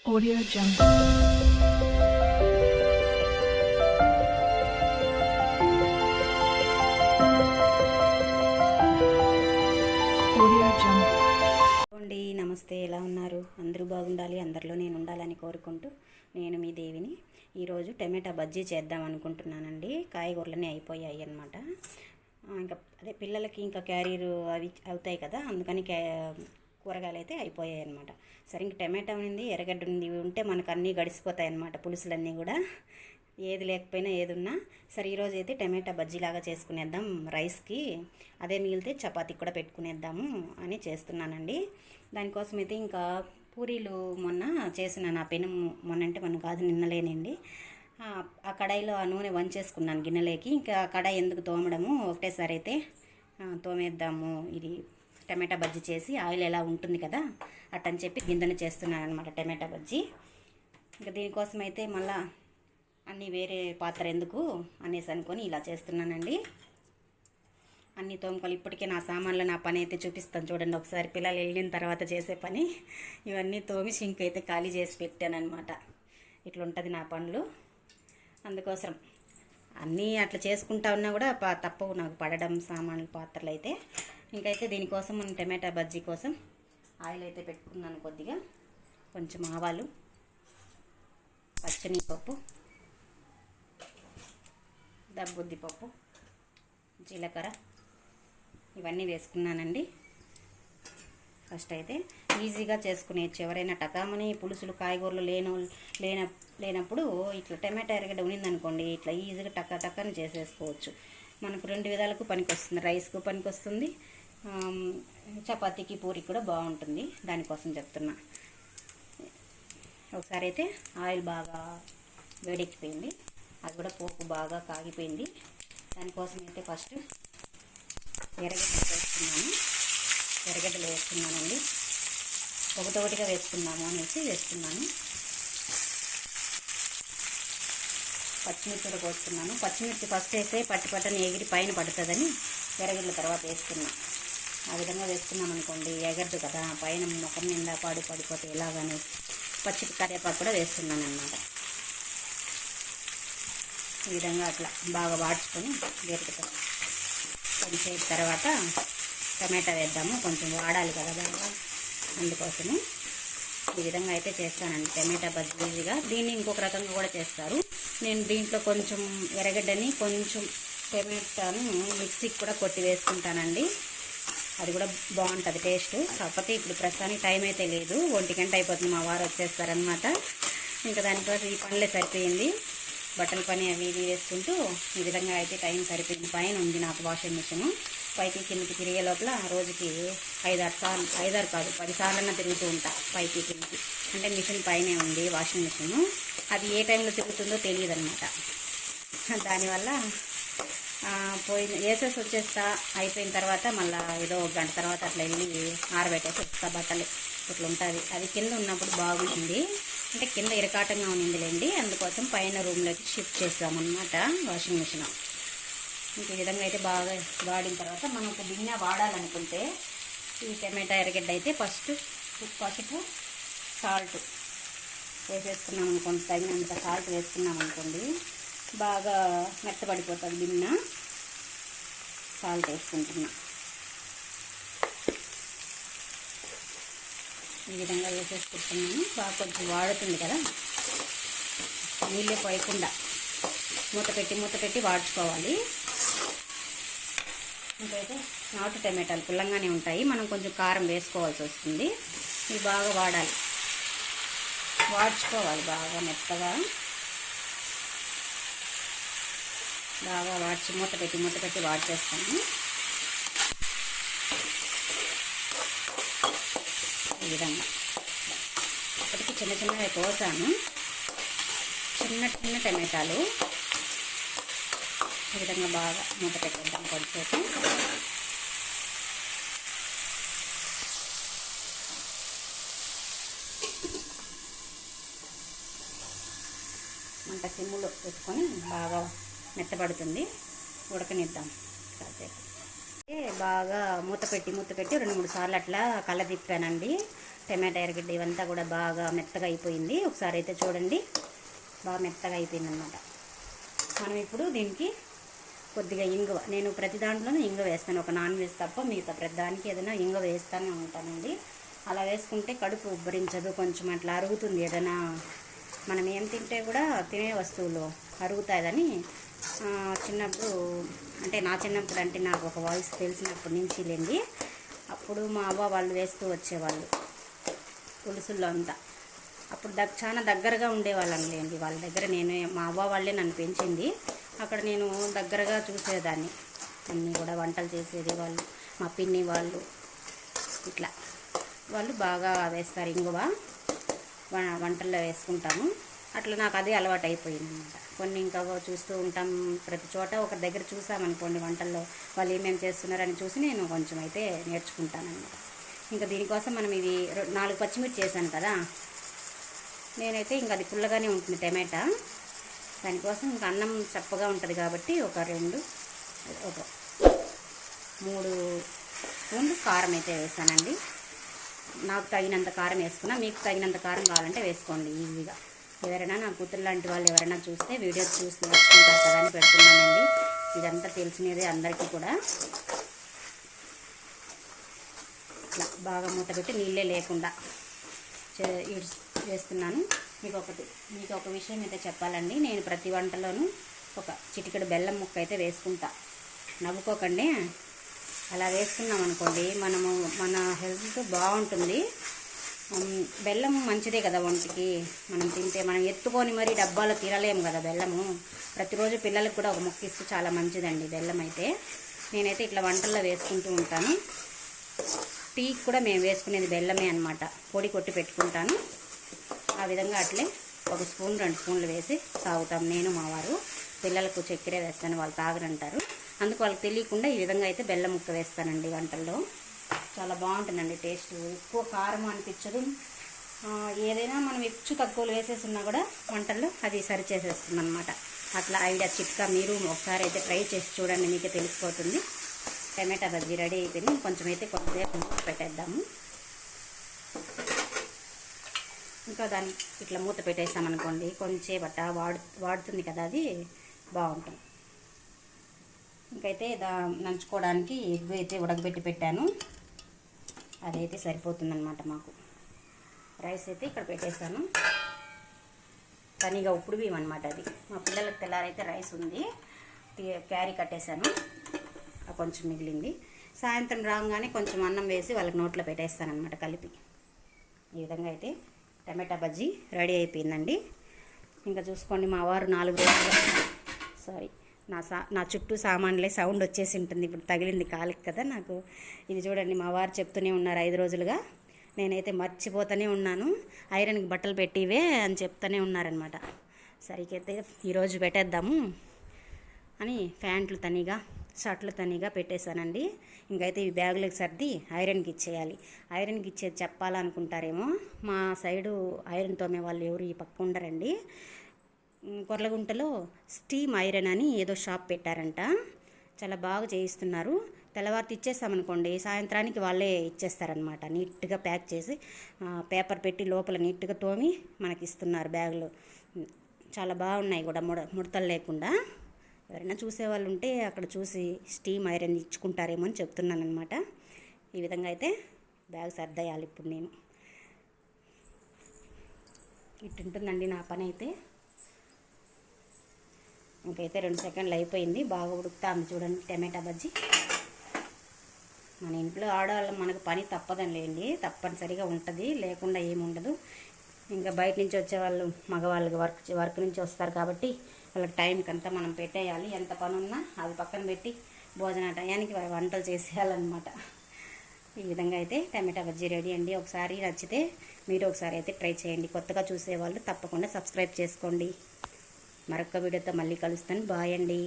Audio Jungle. అండి నమస్తే, ఎలా ఉన్నారు? అందరూ బాగుండాలి, అందరిలో నేను ఉండాలని కోరుకుంటూ నేను మీ దేవిని. ఈరోజు టమాటా బజ్జీ చేద్దాం అనుకుంటున్నానండి. కాయగూరలన్నీ అయిపోయాయి అన్నమాట. ఇంకా అదే పిల్లలకి ఇంకా క్యారీర్ అవి అవుతాయి కదా, అందుకని కూరగాయలు అయితే అయిపోయాయి అన్నమాట. సరే, ఇంక టమాటా ఉంది, ఎర్రగడ్డ ఉంది, ఇవి ఉంటే మనకు అన్నీ గడిచిపోతాయి అన్నమాట. పులుసులన్నీ కూడా ఏది లేకపోయినా ఏది ఉన్నా సరే, ఈరోజు అయితే టమాటా బజ్జీలాగా చేసుకునేద్దాం రైస్కి. అదే మిగిలితే చపాతీకి కూడా పెట్టుకునేద్దాము అని చేస్తున్నానండి. దానికోసం అయితే ఇంకా పూరీలు మొన్న చేసిన నా పెనం, మొన్న అంటే మొన్న కాదు, నిన్నలేనండి. ఆ కడాయిలో ఆ నూనె వంచేసుకున్నాను గిన్నెలోకి. ఇంకా కడాయి ఎందుకు తోమడము, ఒకటేసారి అయితే తోమేద్దాము. ఇది టమాటా బజ్జీ చేసి ఆయిల్ ఎలా ఉంటుంది కదా అట్టని చెప్పి గింజను చేస్తున్నాను అనమాట టమాటా బజ్జీ. ఇంకా దీనికోసం అయితే మళ్ళీ అన్నీ వేరే పాత్ర ఎందుకు అనేసి అనుకొని ఇలా చేస్తున్నానండి. అన్నీ తోముకోవాలి. ఇప్పటికే నా సామాన్లు, నా పని అయితే చూపిస్తాను చూడండి ఒకసారి. పిల్లలు వెళ్ళిన తర్వాత చేసే పని ఇవన్నీ తోమి సింక్ అయితే ఖాళీ చేసి పెట్టానమాట. ఇట్లా ఉంటుంది నా పనులు. అందుకోసం అన్నీ అట్లా చేసుకుంటా ఉన్నా కూడా తప్పవు నాకు పడడం సామాన్లు, పాత్రలు అయితే. ఇంకైతే దీనికోసం మనం టమాటా బజ్జీ కోసం ఆయిల్ అయితే పెట్టుకున్నాను. కొద్దిగా కొంచెం ఆవాలు, పచ్చనిపప్పు, దబ్బుద్దిపప్పు, జీలకర్ర ఇవన్నీ వేసుకున్నానండి. ఫస్ట్ అయితే ఈజీగా చేసుకునేచ్చు. ఎవరైనా టకామని పులుసులు కాయగూరలు లేనప్పుడు ఇట్లా టమాటా ఎర్రగడ్డ ఉన్నిందనుకోండి, ఇట్లా ఈజీగా టక్కని చేసేసుకోవచ్చు. మనకు రెండు విధాలకు పనికి వస్తుంది. రైస్కు పనికి వస్తుంది, చపాతీకి పూరికి కూడా బాగుంటుంది. దానికోసం చెప్తున్నా. ఒకసారి అయితే ఆయిల్ బాగా వేడెక్కిపోయింది, అది కూడా పోపు బాగా కాగిపోయింది. దానికోసం అయితే ఫస్ట్ ఎర్రగడ్డలు వేస్తున్నానండి. ఒకటొకటిగా వేసుకున్నాము అనేసి వేస్తున్నాను. పచ్చిమిర్చి కూడా కోస్తున్నాను. పచ్చిమిర్చి ఫస్ట్ అయితే పట్టని ఎగిరి పైన పడుతుందని ఎర్రగడ్డల తర్వాత వేస్తున్నా. ఆ విధంగా వేసుకున్నాం అనుకోండి, ఎగరదు కదా, పైన ముఖం నిండా పడిపోతే ఎలాగని పచ్చి కరివేపాకు కూడా వేస్తున్నాను అన్నమాట. ఈ విధంగా అట్లా బాగా వాడ్చుకొని వేరుకుతాం. కొంచెం తర్వాత టమాటా వేద్దాము, కొంచెం వాడాలి కదా బాగా, అందుకోసము ఈ విధంగా అయితే చేస్తానండి టమాటా బజ్జీగా. దీన్ని ఇంకొక రకంగా కూడా చేస్తారు. నేను దీంట్లో కొంచెం ఎర్రగడ్డని, కొంచెం టమాటాను మిక్సీకి కూడా కొట్టి వేసుకుంటానండి. అది కూడా బాగుంటుంది టేస్ట్. కాకపోతే ఇప్పుడు ప్రస్తుతానికి టైం అయితే లేదు, 1 గంట అయిపోతుంది, మా వారు వచ్చేస్తారనమాట. ఇంకా దానికోసం ఈ పనులే సరిపోయింది. బట్టల పని అవి ఇవి వేసుకుంటూ ఈ విధంగా అయితే టైం సరిపోయింది. పైన ఉంది నాకు వాషింగ్ మిషను. పైకి కిందకి తిరిగే లోపల రోజుకి 5-6 సార్లు, 5-6 కాదు 10 సార్లన్నా తిరుగుతూ ఉంటా పైకి కిందకి. అంటే మిషన్ పైనే ఉంది వాషింగ్ మిషను. అది ఏ టైంలో తిరుగుతుందో తెలియదు అనమాట. దానివల్ల వేసేసి వచ్చేస్తా. అయిపోయిన తర్వాత మళ్ళీ ఏదో 1 గంట తర్వాత అట్లా వెళ్ళి ఆరబెట్టేసి వస్తా బట్టలు. ఇట్లా ఉంటుంది. అది కింద ఉన్నప్పుడు బాగుంటుంది, అంటే కింద ఇరకాటంగా ఉండిందిలేండి. అందుకోసం పైన రూమ్లోకి షిఫ్ట్ చేస్తామన్నమాట వాషింగ్ మిషన్. ఇంక ఈ విధంగా అయితే బాగా వాడిన తర్వాత మనం ఒక గిన్నె వాడాలనుకుంటే ఈ టమాటా ఎర్రగడ్డ అయితే ఫస్ట్ పసుపు, సాల్ట్ వేసేసుకున్నాం అనుకోండి. తగినంత సాల్ట్ వేసుకున్నాం అనుకోండి, బాగా మెత్తబడిపోతుంది గిన్నె. సాల్ట్ వేసుకుంటున్నా. ఈ విధంగా వేసేసుకుంటున్నాను. బాగా కొంచెం వాడుతుంది కదా, నీళ్ళే పోయకుండా మూత పెట్టి వాడ్చుకోవాలి. ఇంకైతే నాటు టమాటాలు పుల్లంగానే ఉంటాయి, మనం కొంచెం కారం వేసుకోవాల్సి వస్తుంది. ఇవి బాగా వాడ్చుకోవాలి, బాగా మెత్తగా బాగా వాడ్చి మూత పెట్టి వాడ్చేస్తాను. ఈ విధంగా ఇప్పటికి చిన్నగా కోసాను, చిన్న టమాటాలు. ఈ విధంగా బాగా మూత పెట్టేద్దాం కొంచెంసేపు. మంట సిమ్ములో పెట్టుకొని బాగా మెత్తబడుతుంది, ఉడకనిద్దాం కాసేపు. బాగా మూత పెట్టి 2-3 సార్లు అట్లా కళ్ళ తిప్పానండి. టమాటా ఎర్రగడ్డ ఇవంతా కూడా బాగా మెత్తగా అయిపోయింది. ఒకసారి అయితే చూడండి, బాగా మెత్తగా అయిపోయింది అనమాట. మనం ఇప్పుడు దీనికి కొద్దిగా ఇంగువ, నేను ప్రతి దాంట్లోనూ ఇంగువ వేస్తాను, ఒక నాన్ వెజ్ తప్ప మిగతా ప్రతి దానికి ఏదైనా ఇంగువ వేస్తానే ఉంటానండి. అలా వేసుకుంటే కడుపు ఉబ్బరించదు, కొంచెం అట్లా అరుగుతుంది. ఏదైనా మనం ఏం తింటే కూడా తినే వస్తువులు అరుగుతాయని చిన్నప్పుడు, అంటే నా చిన్నప్పుడు, అంటే నాకు ఒక వాయిస్ తెలిసినప్పటి నుంచి లేండి, అప్పుడు మా అవ్వ వాళ్ళు వేస్తూ వచ్చేవాళ్ళు పులుసుల్లో అంతా. అప్పుడు చాలా దగ్గరగా ఉండేవాళ్ళం లేండి వాళ్ళ దగ్గర. నేను మా అవ్వ వాళ్ళే నన్ను పెంచింది, అక్కడ నేను దగ్గరగా చూసేదాన్ని. అన్నీ కూడా వంటలు చేసేది వాళ్ళు, మా పిన్ని వాళ్ళు, ఇట్లా వాళ్ళు బాగా వేస్తారు ఇంగువ, వంటల్లో వేసుకుంటాము. అట్లా నాకు అదే అలవాటు అయిపోయింది అనమాట. కొన్ని ఇంకా చూస్తూ ఉంటాం ప్రతి చోట, ఒక దగ్గర చూసామనుకోండి వంటల్లో వాళ్ళు ఏమేమి చేస్తున్నారని చూసి నేను కొంచెం అయితే నేర్చుకుంటానన్నమాట. ఇంకా దీనికోసం మనం ఇది 4 పచ్చిమిర్చి చేశాను కదా, నేనైతే ఇంకా అది పుల్లగానే ఉంటుంది టమాటా. దానికోసం ఇంకా అన్నం చప్పగా ఉంటుంది కాబట్టి ఒక 3 స్పూన్లు కారం అయితే వేసానండి. నాకు తగినంత కారం వేసుకున్నా, మీకు తగినంత కారం కావాలంటే వేసుకోండి ఈజీగా. ఎవరైనా నా కూతురు లాంటి వాళ్ళు ఎవరైనా చూస్తే వీడియో చూసి నేర్చుకుంటారు కదా అని పెడుతున్నానండి. ఇదంతా తెలిసినదే అందరికీ కూడా. ఇట్లా బాగా మూత పెట్టి నీళ్ళే లేకుండా వేస్తున్నాను. మీకు ఒక విషయం అయితే చెప్పాలండి, నేను ప్రతి వంటలోనూ ఒక చిటికెడు బెల్లం ముక్క అయితే వేసుకుంటా. నవ్వుకోకండి, అలా వేసుకున్నాం అనుకోండి మనము మన హెల్త్ బాగుంటుంది. బెల్లం మంచిదే కదా ఒంటికి, మనం తింటే. మనం ఎత్తుకొని మరి డబ్బాలో తినలేము కదా బెల్లము. ప్రతిరోజు పిల్లలకు కూడా ఒక ముక్క ఇస్తే చాలా మంచిదండి బెల్లం అయితే. నేనైతే ఇట్లా వంటల్లో వేసుకుంటూ ఉంటాను. టీకి కూడా మేము వేసుకునేది బెల్లమే అనమాట, పొడి కొట్టి పెట్టుకుంటాను. ఆ విధంగా అట్లే 1 స్పూన్ 2 స్పూన్లు వేసి తాగుతాం నేను మా వారు. పిల్లలకు చక్కెర వేస్తాను, వాళ్ళు తాగరంటారు. అందుకు వాళ్ళకి తెలియకుండా ఈ విధంగా అయితే బెల్లం ముక్క వేస్తానండి వంటల్లో. చాలా బాగుంటుందండి టేస్ట్, ఎక్కువ కారం అనిపించదు. ఏదైనా మనం హెచ్చు తక్కువలు వేసేస్తున్నా కూడా వంటల్లో అది సరి చేసేస్తుంది అనమాట. అట్లా ఐడియా చిట్కా మీరు ఒకసారి అయితే ట్రై చేసి చూడండి, మీకే తెలిసిపోతుంది. టమాటా బజ్జీ రెడీ అయిపోయింది. కొంచెం కొంతసేపు పెట్టేద్దాము. ఇంకా దాన్ని ఇట్లా మూత పెట్టేస్తామనుకోండి, కొంచెంసేపట్ట వాడుతుంది కదా, అది బాగుంటుంది. ఇంకైతే నంచుకోవడానికి ఎగ్ అయితే ఉడకబెట్టి పెట్టాను, అదైతే సరిపోతుందన్నమాట మాకు. రైస్ అయితే ఇక్కడ పెట్టేస్తాను, తనిగా ఉప్పుడు బియ్యం అనమాట అది. మా పిల్లలకు తెల్లారైతే రైస్ ఉంది, క్యారీ కట్టేశాను, కొంచెం మిగిలింది. సాయంత్రం రాగానే కొంచెం అన్నం వేసి వాళ్ళకి నోట్లో పెట్టేస్తానమాట కలిపి. ఈ విధంగా అయితే టమాటా బజ్జీ రెడీ అయిపోయిందండి. ఇంకా చూసుకోండి, మా వారు 4 రోజులు, సారీ, నా చుట్టూ సామాన్లే సౌండ్ వచ్చేసి ఉంటుంది. ఇప్పుడు తగిలింది కాలికి కదా నాకు. ఇది చూడండి, మా వారు చెప్తూనే ఉన్నారు 5 రోజులుగా. నేనైతే మర్చిపోతూనే ఉన్నాను, ఐరన్కి బట్టలు పెట్టివే అని చెప్తూనే ఉన్నారనమాట. సరికైతే ఈరోజు పెట్టేద్దాము అని ప్యాంట్లు తనిగా, షర్ట్లు తనిగా పెట్టేశానండి. ఇంకైతే ఈ బ్యాగులకు సర్ది ఐరన్కి ఇచ్చేయాలి. ఐరన్కి ఇచ్చేది చెప్పాలనుకుంటారేమో, మా సైడు ఐరన్ తోమే వాళ్ళు ఎవరు ఈ పక్క ఉండరండి. కొర్లగుంటలో స్టీమ్ ఐరన్ అని ఏదో షాప్ పెట్టారంట, చాలా బాగా చేయిస్తున్నారు. తెల్లవారితో ఇచ్చేస్తామనుకోండి, సాయంత్రానికి వాళ్ళే ఇచ్చేస్తారనమాట. నీట్గా ప్యాక్ చేసి పేపర్ పెట్టి లోపల నీట్గా తోమి మనకి ఇస్తున్నారు బ్యాగులు. చాలా బాగున్నాయి కూడా, ముడతలు లేకుండా. ఎవరైనా చూసేవాళ్ళు ఉంటే అక్కడ చూసి స్టీమ్ ఐరన్ ఇచ్చుకుంటారేమో అని చెప్తున్నాను అనమాట. ఈ విధంగా అయితే బ్యాగ్ సర్దేయాలి ఇప్పుడు నేను. ఇట్టుంటుందండి నా పని అయితే. ఇంకైతే 2 సెకండ్లు అయిపోయింది, బాగా ఉడుకుతాంది చూడండి టమాటా బజ్జీ. మన ఇంట్లో ఆడవాళ్ళం మనకు పని తప్పదండి, తప్పనిసరిగా ఉంటుంది, లేకుండా ఏముండదు. ఇంకా బయట నుంచి వచ్చేవాళ్ళు మగవాళ్ళకి వర్క్ నుంచి వస్తారు కాబట్టి వాళ్ళకి టైంకి అంతా మనం పెట్టేయాలి. ఎంత పని ఉన్నా అది పక్కన పెట్టి భోజన టయానికి వంటలు చేసేయాలన్నమాట. ఈ విధంగా అయితే టమాటా బజ్జీ రెడీ అండి. ఒకసారి నచ్చితే మీరు ఒకసారి అయితే ట్రై చేయండి. కొత్తగా చూసేవాళ్ళు తప్పకుండా సబ్స్క్రైబ్ చేసుకోండి. మరొక వీడియోతో మళ్ళీ కలుస్తాను. బాయ్ అండి.